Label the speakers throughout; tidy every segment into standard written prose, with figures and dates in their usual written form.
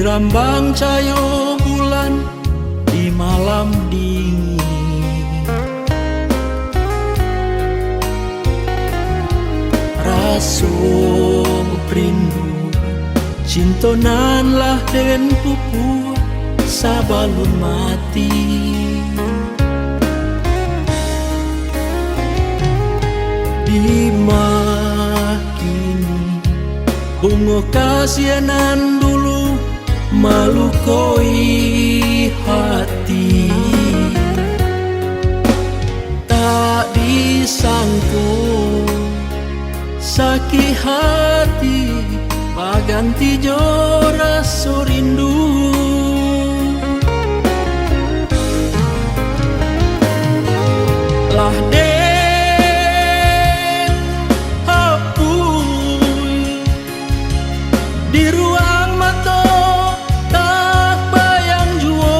Speaker 1: dirambang cayo bulan di malam dingin. Rasung perindu cintonanlah den pupu sabalun mati. Di kini bunga kasianan dulu melukoi hati. Tak disangko sakit hati paganti jora rindu. Lah di ruang mata tak bayang jua.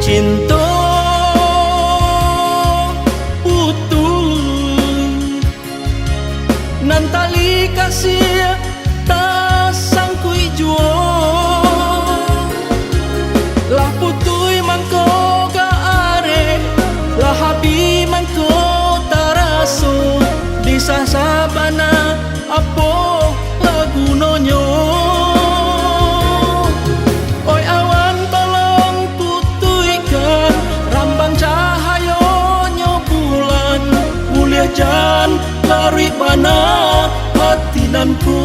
Speaker 1: Cinta utuh nan tali kasih tak sangkui jua. Lah putui mangko ga are, lah habi mangko di sasabana apo lagunonyo. Oi awan tolong tutuikan rambang cahayonyo bulan, mulia jan lari mana hati nanku.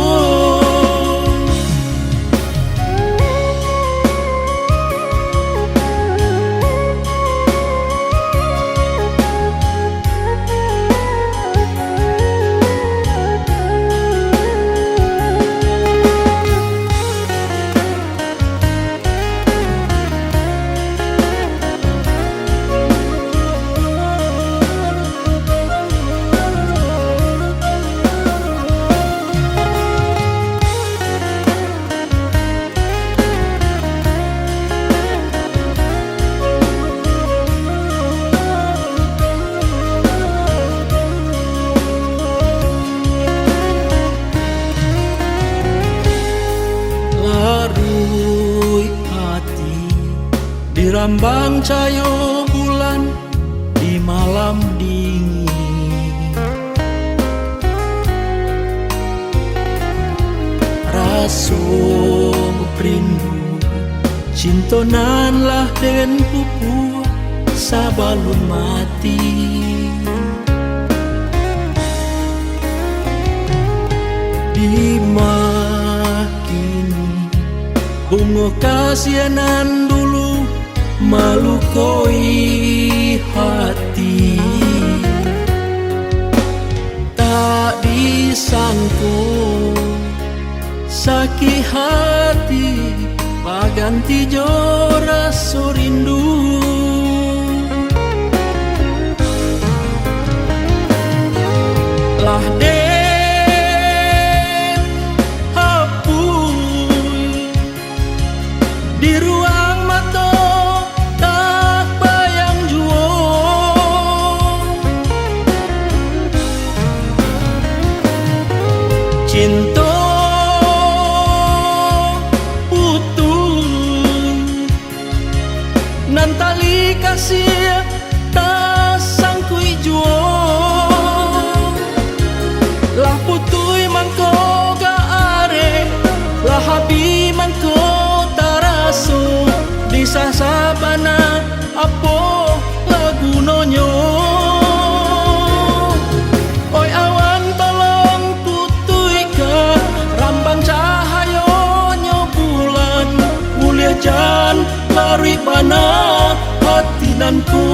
Speaker 1: Dirambang cayo bulan di malam dingin. Rasung perindu cintonanlah den pupu sabalun mati. Di kini bunga kasianan dulu melukoi hati. Tak disangko sakit hati paganti jora rindu. Lah di ruang mata tak bayang jua. Cinta utuh nan tali kasih tak sangkui jua. Lah putui mangko ga are, lah habi mangko di sasabana apo lagunonyo. Oi awan tolong tutuikan rambang cahayonyo bulan, mulia jan lari bana hati nanku.